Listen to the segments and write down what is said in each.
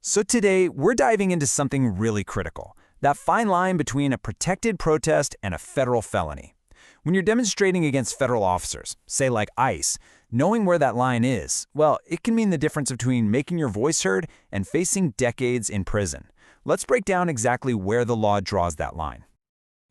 So today, we're diving into something really critical, that fine line between a protected protest and a federal felony. When you're demonstrating against federal officers, say like ICE, knowing where that line is, well, it can mean the difference between making your voice heard and facing decades in prison. Let's break down exactly where the law draws that line.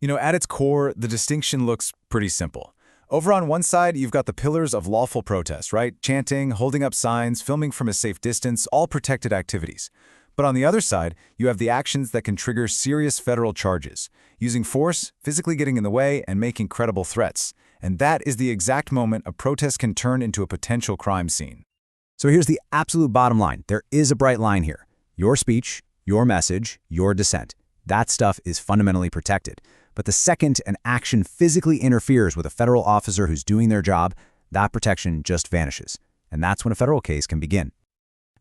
At its core, the distinction looks pretty simple. Over on one side, you've got the pillars of lawful protest, right? Chanting, holding up signs, filming from a safe distance, all protected activities. But on the other side, you have the actions that can trigger serious federal charges, using force, physically getting in the way, and making credible threats. And that is the exact moment a protest can turn into a potential crime scene. So here's the absolute bottom line. There is a bright line here. Your speech, your message, your dissent. That stuff is fundamentally protected. But the second an action physically interferes with a federal officer who's doing their job, that protection just vanishes. And that's when a federal case can begin.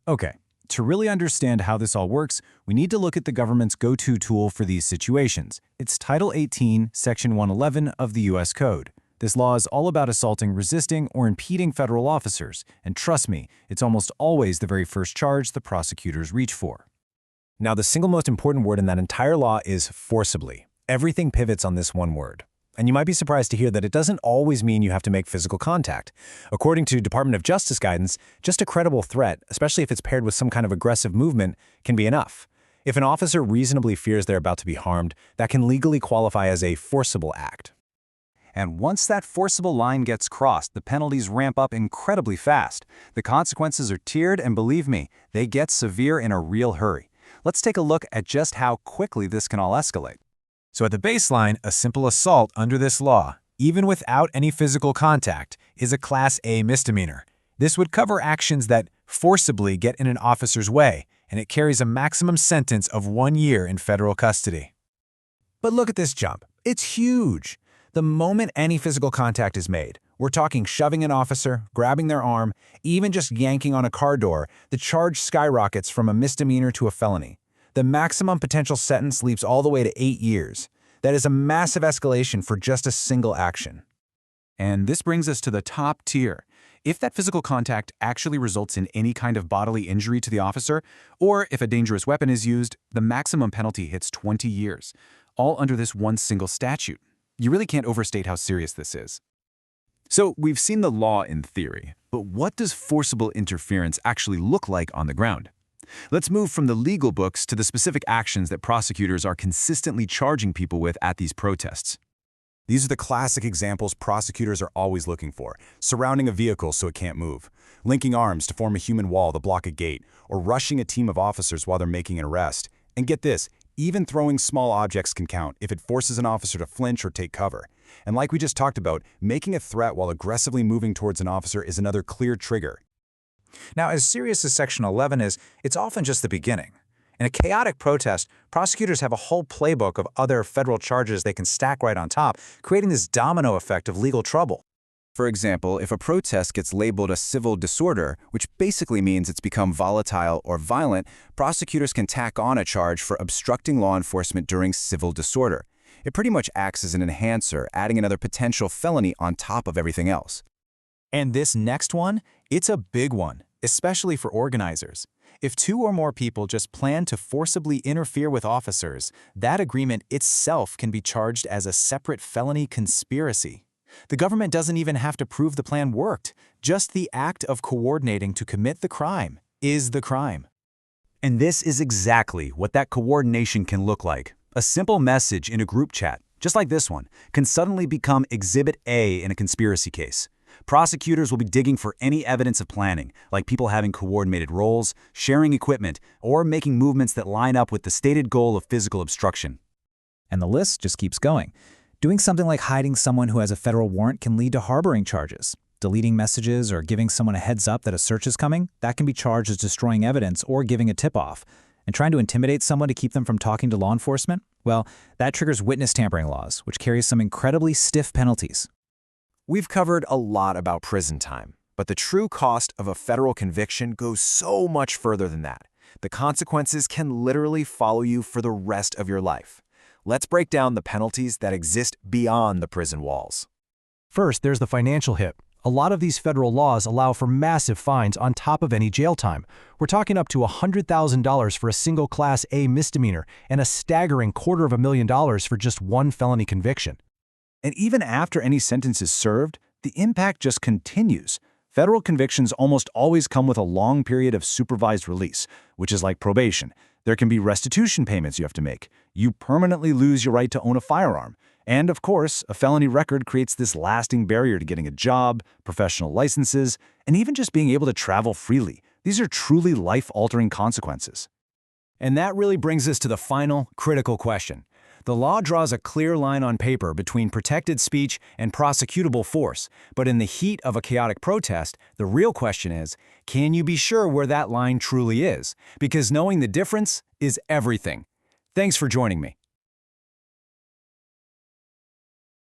Okay, to really understand how this all works, we need to look at the government's go-to tool for these situations. It's Title 18, Section 111 of the U.S. Code. This law is all about assaulting, resisting, or impeding federal officers. And trust me, it's almost always the very first charge the prosecutors reach for. Now, the single most important word in that entire law is forcibly. Everything pivots on this one word. And you might be surprised to hear that it doesn't always mean you have to make physical contact. According to Department of Justice guidance, just a credible threat, especially if it's paired with some kind of aggressive movement, can be enough. If an officer reasonably fears they're about to be harmed, that can legally qualify as a forcible act. And once that forcible line gets crossed, the penalties ramp up incredibly fast. The consequences are tiered, and believe me, they get severe in a real hurry. Let's take a look at just how quickly this can all escalate. So at the baseline, a simple assault under this law, even without any physical contact, is a Class A misdemeanor. This would cover actions that forcibly get in an officer's way, and it carries a maximum sentence of 1 year in federal custody. But look at this jump. It's huge. The moment any physical contact is made, we're talking shoving an officer, grabbing their arm, even just yanking on a car door, the charge skyrockets from a misdemeanor to a felony. The maximum potential sentence leaps all the way to 8 years. That is a massive escalation for just a single action. And this brings us to the top tier. If that physical contact actually results in any kind of bodily injury to the officer, or if a dangerous weapon is used, the maximum penalty hits 20 years, all under this one single statute. You really can't overstate how serious this is. So we've seen the law in theory, but what does forcible interference actually look like on the ground? Let's move from the legal books to the specific actions that prosecutors are consistently charging people with at these protests. These are the classic examples prosecutors are always looking for: surrounding a vehicle so it can't move, linking arms to form a human wall to block a gate, or rushing a team of officers while they're making an arrest. And get this, even throwing small objects can count if it forces an officer to flinch or take cover. And like we just talked about, making a threat while aggressively moving towards an officer is another clear trigger. Now, as serious as Section 11 is, it's often just the beginning. In a chaotic protest, prosecutors have a whole playbook of other federal charges they can stack right on top, creating this domino effect of legal trouble. For example, if a protest gets labeled a civil disorder, which basically means it's become volatile or violent, prosecutors can tack on a charge for obstructing law enforcement during civil disorder. It pretty much acts as an enhancer, adding another potential felony on top of everything else. And this next one, it's a big one, especially for organizers. If 2 or more people just plan to forcibly interfere with officers, that agreement itself can be charged as a separate felony conspiracy. The government doesn't even have to prove the plan worked. Just the act of coordinating to commit the crime is the crime. And this is exactly what that coordination can look like. A simple message in a group chat, just like this one, can suddenly become Exhibit A in a conspiracy case. Prosecutors will be digging for any evidence of planning, like people having coordinated roles, sharing equipment, or making movements that line up with the stated goal of physical obstruction. And the list just keeps going. Doing something like hiding someone who has a federal warrant can lead to harboring charges. Deleting messages or giving someone a heads up that a search is coming, that can be charged as destroying evidence or giving a tip-off. And trying to intimidate someone to keep them from talking to law enforcement? Well, that triggers witness tampering laws, which carries some incredibly stiff penalties. We've covered a lot about prison time, but the true cost of a federal conviction goes so much further than that. The consequences can literally follow you for the rest of your life. Let's break down the penalties that exist beyond the prison walls. First, there's the financial hit. A lot of these federal laws allow for massive fines on top of any jail time. We're talking up to $100,000 for a single Class A misdemeanor and a staggering $250,000 for just one felony conviction. And even after any sentence is served, the impact just continues. Federal convictions almost always come with a long period of supervised release, which is like probation. There can be restitution payments you have to make. You permanently lose your right to own a firearm. And of course, a felony record creates this lasting barrier to getting a job, professional licenses, and even just being able to travel freely. These are truly life-altering consequences. And that really brings us to the final, critical question. The law draws a clear line on paper between protected speech and prosecutable force, but in the heat of a chaotic protest, the real question is, can you be sure where that line truly is? Because knowing the difference is everything. Thanks for joining me.